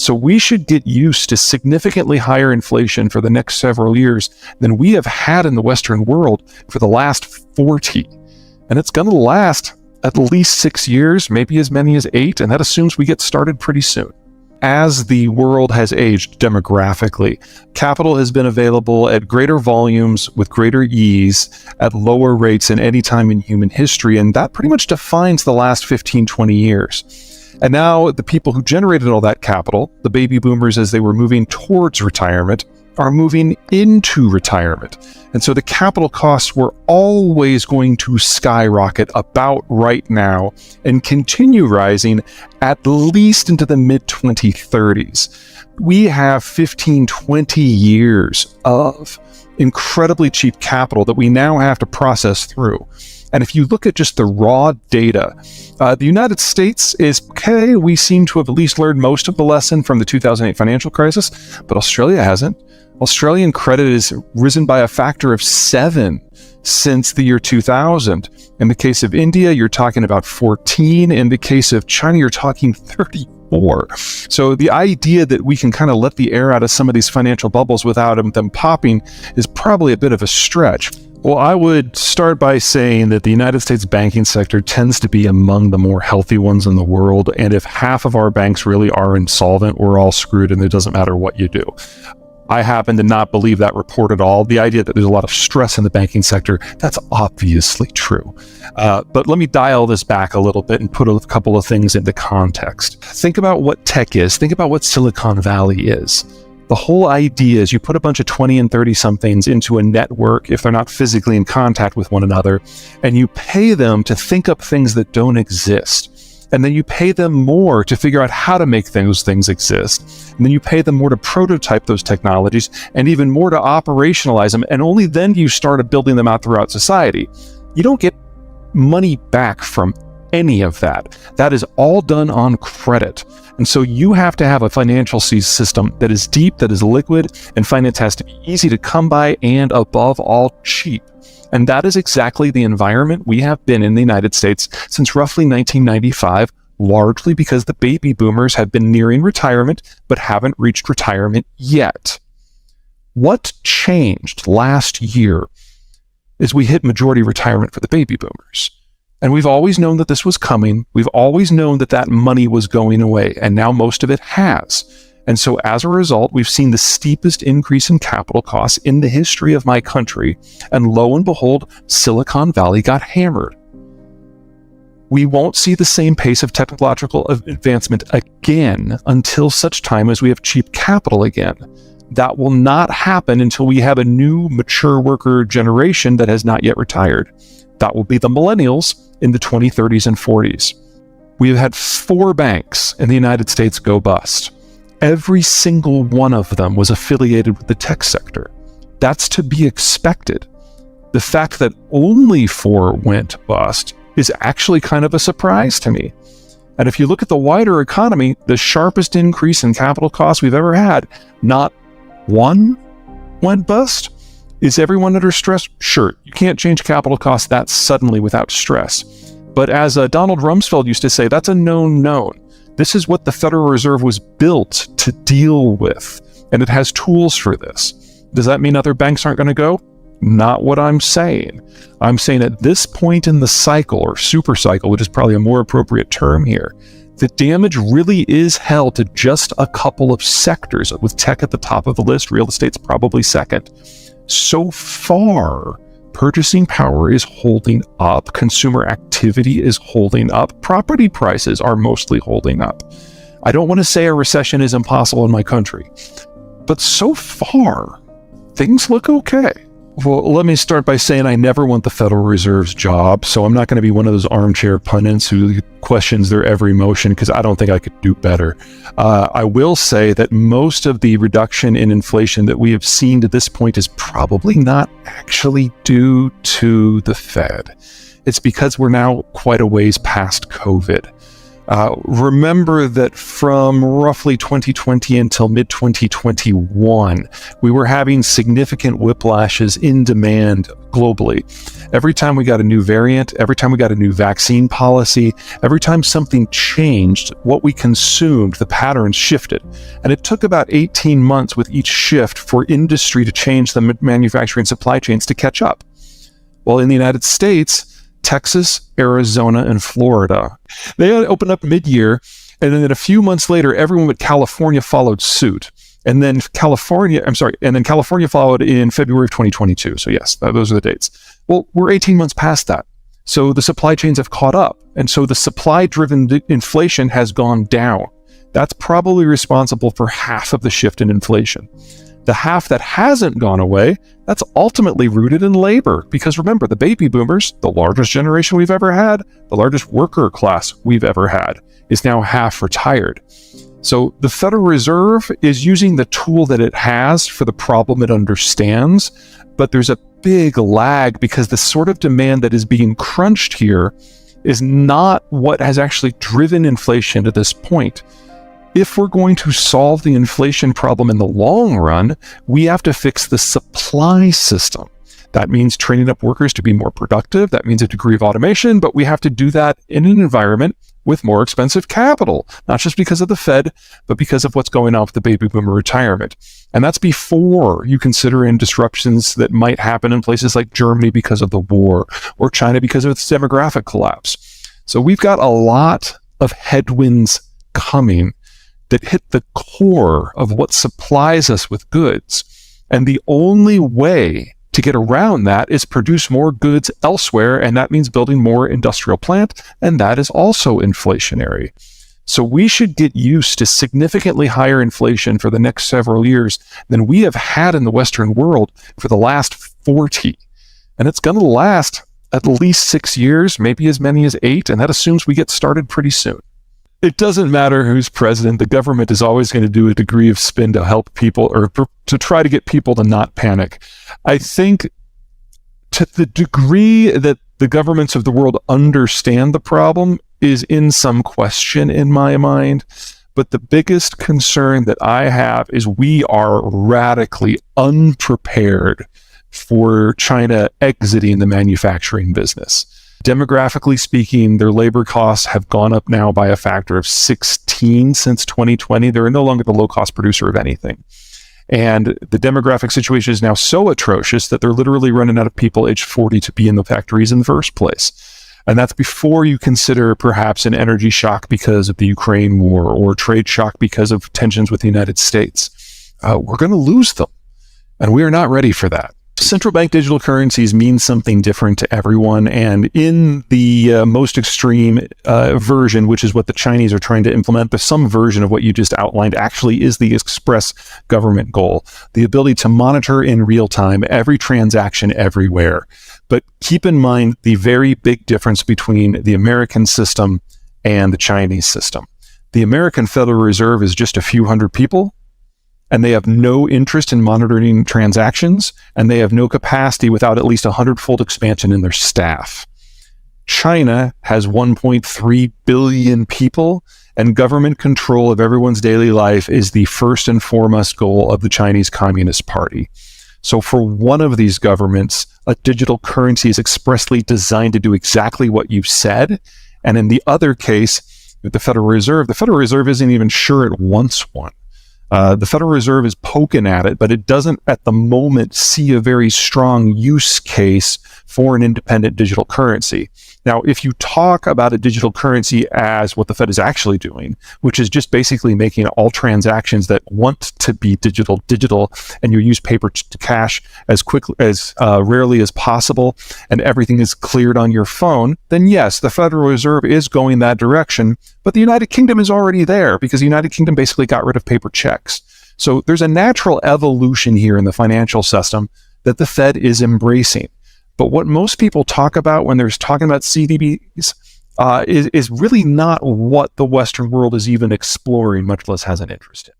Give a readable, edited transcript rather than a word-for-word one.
So we should get used to significantly higher inflation for the next several years than we have had in the Western world for the last 40. And it's going to last at least 6 years, maybe as many as 8, and that assumes we get started pretty soon. As the world has aged demographically, capital has been available at greater volumes with greater ease at lower rates than any time in human history, and that pretty much defines the last 15, 20 years. And now the people who generated all that capital, the baby boomers as they were moving towards retirement, are moving into retirement. And so the capital costs were always going to skyrocket about right now and continue rising at least into the mid-2030s. We have 15, 20 years of incredibly cheap capital that we now have to process through. And if you look at just the raw data, the United States is okay. We seem to have at least learned most of the lesson from the 2008 financial crisis, but Australia hasn't. Australian credit has risen by a factor of 7 since the year 2000. In the case of India, you're talking about 14. In the case of China, you're talking 34. So the idea that we can kind of let the air out of some of these financial bubbles without them popping is probably a bit of a stretch. Well, I would start by saying that the United States banking sector tends to be among the more healthy ones in the world. And if half of our banks really are insolvent, we're all screwed and it doesn't matter what you do. I happen to not believe that report at all. The idea that there's a lot of stress in the banking sector, that's obviously true. But let me dial this back a little bit and put a couple of things into context. Think about what tech is. Think about what Silicon Valley is. The whole idea is you put a bunch of 20 and 30 somethings into a network if they're not physically in contact with one another, and you pay them to think up things that don't exist. And then you pay them more to figure out how to make those things exist. And then you pay them more to prototype those technologies and even more to operationalize them. And only then do you start building them out throughout society. You don't get money back from any of that. That is all done on credit. And so you have to have a financial system that is deep, that is liquid, and finance has to be easy to come by and above all cheap. And that is exactly the environment we have been in the United States since roughly 1995, largely because the baby boomers have been nearing retirement, but haven't reached retirement yet. What changed last year is we hit majority retirement for the baby boomers. And we've always known that this was coming. We've always known that that money was going away, and now most of it has. And so as a result, we've seen the steepest increase in capital costs in the history of my country. And lo and behold, Silicon Valley got hammered. We won't see the same pace of technological advancement again until such time as we have cheap capital again. That will not happen until we have a new mature worker generation that has not yet retired. That will be the millennials in the 2030s and 40s. We have had 4 banks in the United States go bust. Every single one of them was affiliated with the tech sector. That's to be expected. The fact that only 4 went bust is actually kind of a surprise to me. And if you look at the wider economy, the sharpest increase in capital costs we've ever had, not one went bust. Is everyone under stress? Sure, you can't change capital costs that suddenly without stress. But as Donald Rumsfeld used to say, that's a known. This is what the Federal Reserve was built to deal with, and it has tools for this. Does that mean other banks aren't going to go? Not what I'm saying. I'm saying at this point in the cycle, or super cycle, which is probably a more appropriate term here, the damage really is held to just a couple of sectors, with tech at the top of the list, real estate's probably second. So far, purchasing power is holding up, consumer activity is holding up, property prices are mostly holding up. I don't want to say a recession is impossible in my country, but so far, things look okay. Well, let me start by saying I never want the Federal Reserve's job, so I'm not going to be one of those armchair pundits who questions their every motion, because I don't think I could do better. I will say that most of the reduction in inflation that we have seen to this point is probably not actually due to the Fed. It's because we're now quite a ways past COVID. Remember that from roughly 2020 until mid-2021, we were having significant whiplashes in demand globally. Every time we got a new variant, every time we got a new vaccine policy, every time something changed, what we consumed, the patterns shifted. And it took about 18 months with each shift for industry to change the manufacturing supply chains to catch up. Well, in the United States, Texas, Arizona, and Florida, they opened up mid-year, and then a few months later, everyone but California followed suit. And then California followed in February of 2022. So yes, those are the dates. Well, we're 18 months past that. So the supply chains have caught up. And so the supply-driven inflation has gone down. That's probably responsible for half of the shift in inflation. The half that hasn't gone away, that's ultimately rooted in labor. Because remember, the baby boomers, the largest generation we've ever had, the largest worker class we've ever had, is now half retired. So the Federal Reserve is using the tool that it has for the problem it understands, but there's a big lag because the sort of demand that is being crunched here is not what has actually driven inflation to this point. If we're going to solve the inflation problem in the long run, we have to fix the supply system. That means training up workers to be more productive. That means a degree of automation, but we have to do that in an environment with more expensive capital, not just because of the Fed, but because of what's going on with the baby boomer retirement. And that's before you consider in disruptions that might happen in places like Germany because of the war, or China because of its demographic collapse. So we've got a lot of headwinds coming that hit the core of what supplies us with goods. And the only way to get around that is produce more goods elsewhere, and that means building more industrial plant, and that is also inflationary. So we should get used to significantly higher inflation for the next several years than we have had in the Western world for the last 40. And it's going to last at least 6 years, maybe as many as 8, and that assumes we get started pretty soon. It doesn't matter who's president. The government is always going to do a degree of spin to help people or to try to get people to not panic. I think to the degree that the governments of the world understand the problem is in some question in my mind. But the biggest concern that I have is we are radically unprepared for China exiting the manufacturing business. Demographically speaking, their labor costs have gone up now by a factor of 16 since 2020. They're no longer the low-cost producer of anything. And the demographic situation is now so atrocious that they're literally running out of people aged 40 to be in the factories in the first place. And that's before you consider perhaps an energy shock because of the Ukraine war or trade shock because of tensions with the United States. We're going to lose them, and we are not ready for that. Central bank digital currencies mean something different to everyone, and in the most extreme version, which is what the Chinese are trying to implement, there's some version of what you just outlined actually is the express government goal, the ability to monitor in real time every transaction everywhere. But keep in mind the very big difference between the American system and the Chinese system. The American Federal Reserve is just a few hundred people, and they have no interest in monitoring transactions, and they have no capacity without at least 100-fold expansion in their staff. China has 1.3 billion people, and government control of everyone's daily life is the first and foremost goal of the Chinese Communist Party. So for one of these governments, a digital currency is expressly designed to do exactly what you said, and in the other case, with the Federal Reserve isn't even sure it wants one. The Federal Reserve is poking at it, but it doesn't at the moment see a very strong use case for an independent digital currency. Now, if you talk about a digital currency as what the Fed is actually doing, which is just basically making all transactions that want to be digital, and you use paper to cash as quickly as rarely as possible, and everything is cleared on your phone, then yes, the Federal Reserve is going that direction. But the United Kingdom is already there because the United Kingdom basically got rid of paper checks. So there's a natural evolution here in the financial system that the Fed is embracing. But what most people talk about when they're talking about CDBs is really not what the Western world is even exploring, much less has an interest in.